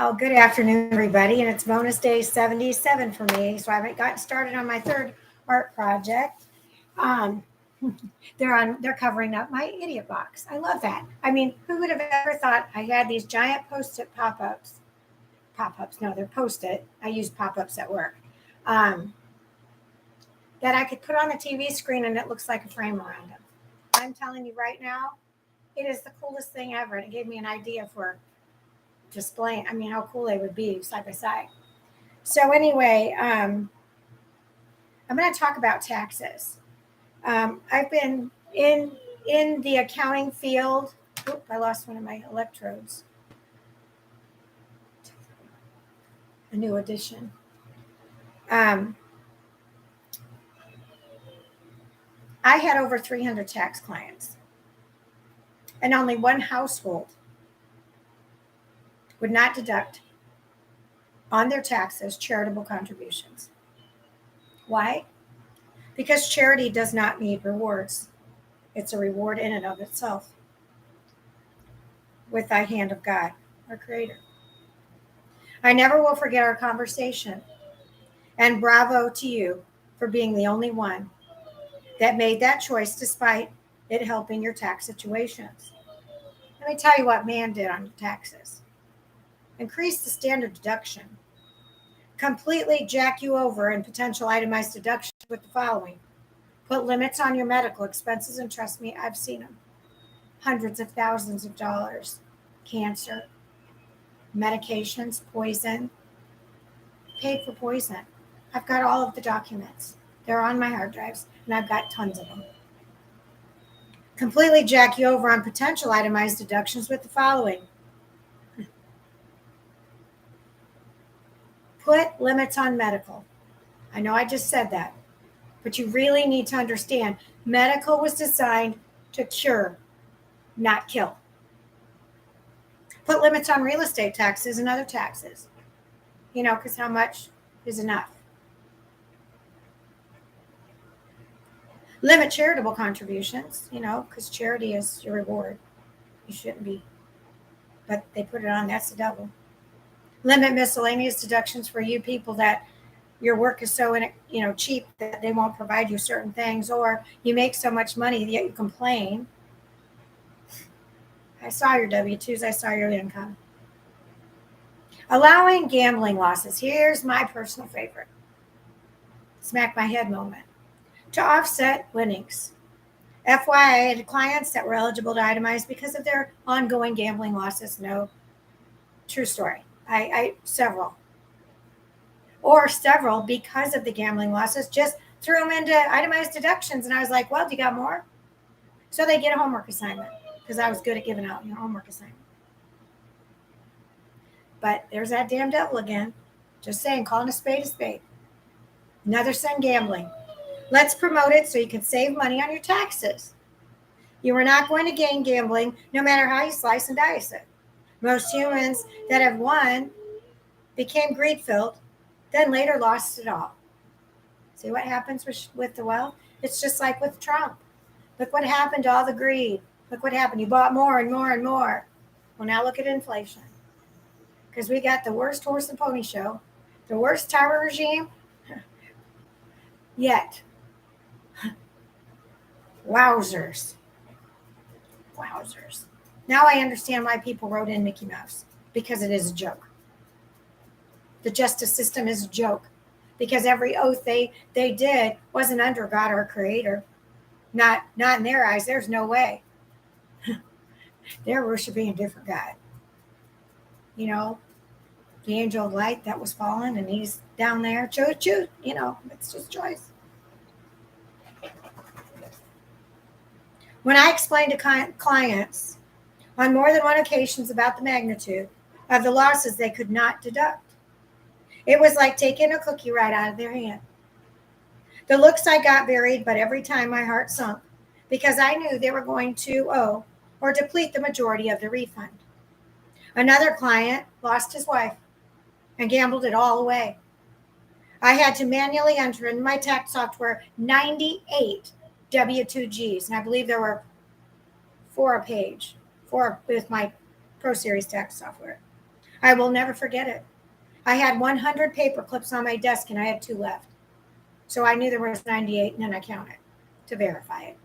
Well, good afternoon, everybody, and it's bonus day 77 for me. So I haven't gotten started on my third art project. Um, they're covering up my idiot box. I love that. I mean, who would have ever thought I had these giant post-it pop-ups? Pop-ups? No, they're post-it. I use pop-ups at work. Um, that I could put on the TV screen and it looks like a frame around them. I'm telling you right now, it is the coolest thing ever, and it gave me an idea for displaying. I mean, how cool they would be side by side. So anyway, I'm going to talk about taxes. I've been in the accounting field. Oop, I lost one of my electrodes. A new addition. I had over 300 tax clients, and only one household would not deduct on their taxes charitable contributions. Why? Because charity does not need rewards. It's a reward in and of itself with thy hand of God, our Creator. I never will forget our conversation, and bravo to you for being the only one that made that choice despite it helping your tax situations. Let me tell you what man did on your taxes. Increase the standard deduction. Completely jack you over in potential itemized deductions with the following. Put limits on your medical expenses, and trust me, I've seen them. Hundreds of thousands of dollars. Cancer, medications, poison. Paid for poison. I've got all of the documents. They're on my hard drives, and I've got tons of them. Completely jack you over on potential itemized deductions with the following. Put limits on medical. I know I just said that, but you really need to understand medical was designed to cure, not kill. Put limits on real estate taxes and other taxes, because how much is enough? Limit charitable contributions, because charity is your reward. You shouldn't be, but they put it on, that's the devil. Limit miscellaneous deductions for you people that your work is so cheap that they won't provide you certain things, or you make so much money yet you complain. I saw your W-2s, I saw your income. Allowing gambling losses. Here's my personal favorite. Smack my head moment. To offset winnings. FYI, I had clients that were eligible to itemize because of their ongoing gambling losses. No, true story. I several. Or several, because of the gambling losses, just threw them into itemized deductions. And I was like, well, do you got more? So they get a homework assignment, because I was good at giving out homework assignment. But there's that damn devil again. Just saying, calling a spade. Another sin, gambling. Let's promote it so you can save money on your taxes. You are not going to gain gambling no matter how you slice and dice it. Most humans that have won became greed-filled, then later lost it all. See what happens with the wealth? It's just like with Trump. Look what happened to all the greed. Look what happened. You bought more and more and more. Well, now look at inflation. Because we got the worst horse and pony show, the worst Tyrant Regime yet. Wowzers. Now I understand why people wrote in Mickey Mouse, because it is a joke. The justice system is a joke, because every oath they did wasn't under God or Creator. Not in their eyes. There's no way. They're worshiping a different God. The angel of light that was fallen, and he's down there. Choose. It's just choice. When I explained to clients on more than one occasions about the magnitude of the losses they could not deduct, it was like taking a cookie right out of their hand. The looks I got varied, but every time my heart sunk, because I knew they were going to owe or deplete the majority of the refund. Another client lost his wife and gambled it all away. I had to manually enter in my tax software 98 W-2Gs, and I believe there were 4 a page, 4 with my Pro Series tax software. I will never forget it. I had 100 paper clips on my desk and I had 2 left. So I knew there was 98 and then I counted to verify it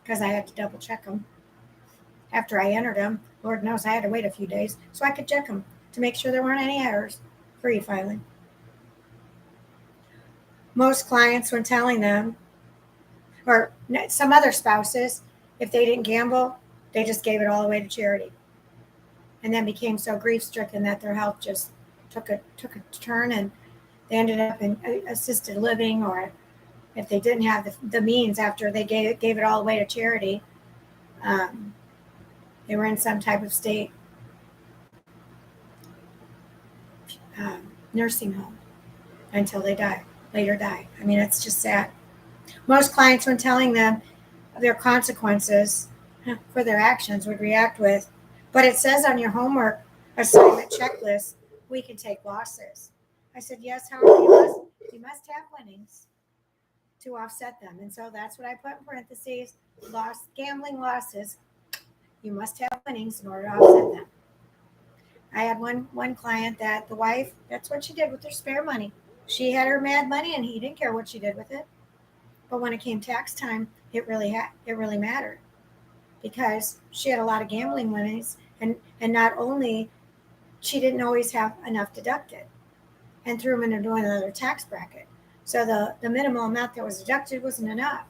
because I had to double check them. After I entered them, Lord knows I had to wait a few days so I could check them to make sure there weren't any errors for e-filing. Most clients, when telling them, or some other spouses, if they didn't gamble, they just gave it all away to charity and then became so grief-stricken that their health just took a turn and they ended up in assisted living, or if they didn't have the means after they gave it all away to charity, they were in some type of state nursing home until they later die. I mean, it's just sad. Most clients, when telling them their consequences for their actions, would react with, but it says on your homework assignment checklist, we can take losses. I said, yes, however, you must have winnings to offset them. And so that's what I put in parentheses, gambling losses. You must have winnings in order to offset them. I had one client that the wife, that's what she did with her spare money. She had her mad money and he didn't care what she did with it. But when it came tax time, it really mattered because she had a lot of gambling winnings, and not only she didn't always have enough deducted and threw them into another tax bracket. So the minimal amount that was deducted wasn't enough.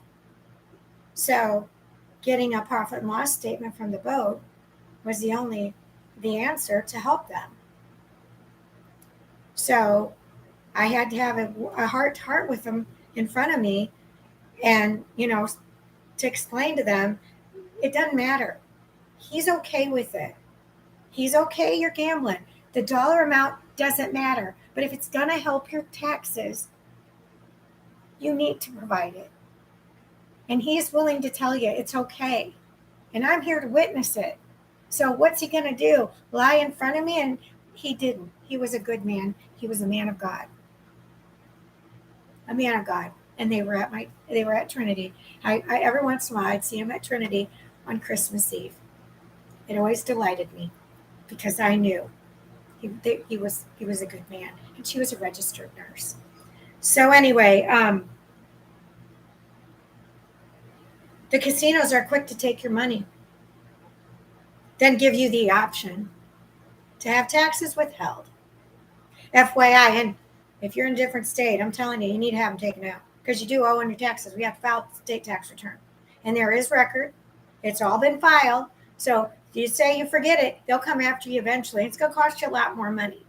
So getting a profit and loss statement from the boat was the answer to help them. So I had to have a heart to heart with them in front of me and, to explain to them, it doesn't matter. He's okay with it. He's okay, you're gambling. The dollar amount doesn't matter. But if it's going to help your taxes, you need to provide it. And he's willing to tell you it's okay. And I'm here to witness it. So what's he going to do? Lie in front of me? And he didn't. He was a good man. He was a man of God. A man of God. And they were at Trinity. I every once in a while I'd see him at Trinity on Christmas Eve. It always delighted me because I knew he was a good man, and she was a registered nurse. So anyway, the casinos are quick to take your money, then give you the option to have taxes withheld. FYI, and if you're in a different state, I'm telling you, you need to have them taken out because you do owe on your taxes. We have to file the state tax return, and there is record. It's all been filed. So if you say you forget it, they'll come after you eventually. It's going to cost you a lot more money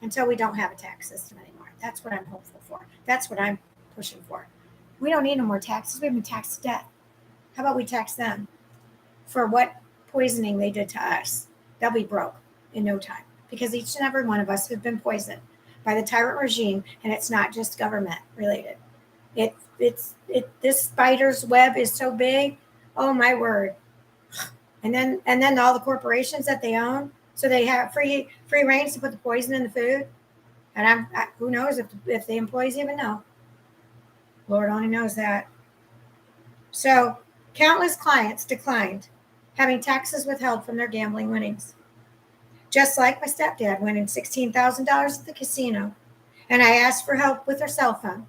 until we don't have a tax system anymore. That's what I'm hopeful for. That's what I'm pushing for. We don't need no more taxes. We've been taxed to death. How about we tax them for what poisoning they did to us? They'll be broke in no time because each and every one of us have been poisoned by the Tyrant Regime, and it's not just government related. This spider's web is so big. Oh my word! And then all the corporations that they own, so they have free reign to put the poison in the food. And who knows if the employees even know. Lord only knows that. So countless clients declined having taxes withheld from their gambling winnings. Just like my stepdad winning $16,000 at the casino, and I asked for help with her cell phone,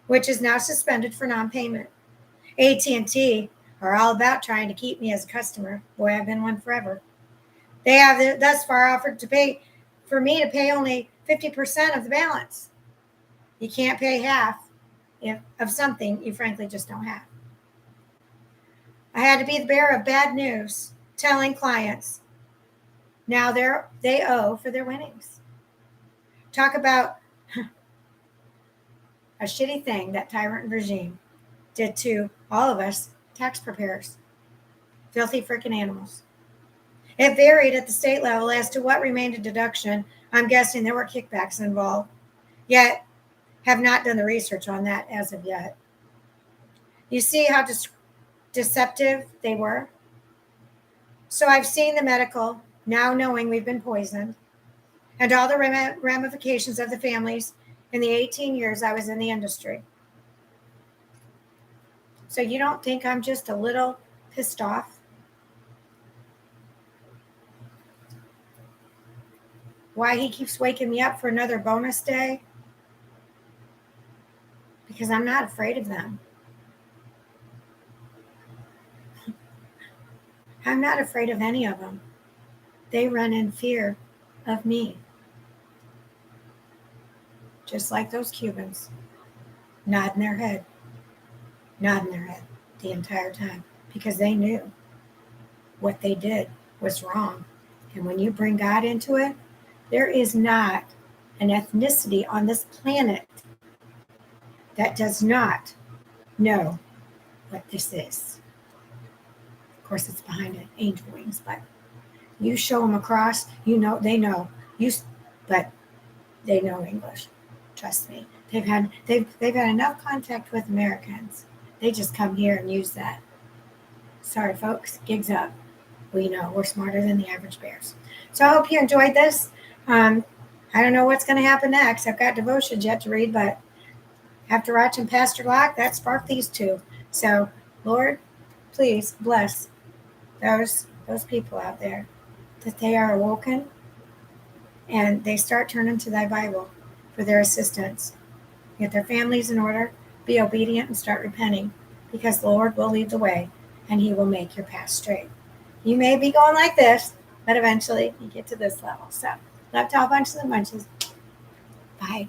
which is now suspended for non-payment. AT&T are all about trying to keep me as a customer. Boy, I've been one forever. They have thus far offered for me to pay only 50% of the balance. You can't pay half of something you frankly just don't have. I had to be the bearer of bad news, telling clients now they owe for their winnings. Talk about a shitty thing that Tyrant Regime did to all of us tax preparers. Filthy freaking animals. It varied at the state level as to what remained a deduction. I'm guessing there were kickbacks involved, yet have not done the research on that as of yet. You see how deceptive they were? So I've seen the medical, now knowing we've been poisoned, and all the ramifications of the families in the 18 years I was in the industry. So you don't think I'm just a little pissed off? why he keeps waking me up for another bonus day? Because I'm not afraid of them. I'm not afraid of any of them. They run in fear of me. Just like those Cubans, nodding their head the entire time, because they knew what they did was wrong. And when you bring God into it, there is not an ethnicity on this planet that does not know what this is. Of course, it's behind an angel wings, but you show them across, you know, they know. But they know English. Trust me. They've had enough contact with Americans. They just come here and use that. Sorry, folks. Gigs up. We know we're smarter than the average bears. So I hope you enjoyed this. I don't know what's going to happen next. I've got devotions yet to read, but after watching Pastor Locke, that sparked these two. So, Lord, please bless those people out there, that they are awoken and they start turning to thy Bible for their assistance. Get their families in order, be obedient, and start repenting, because the Lord will lead the way and he will make your path straight. You may be going like this, but eventually you get to this level. So, love to all bunches and bunches. Bye.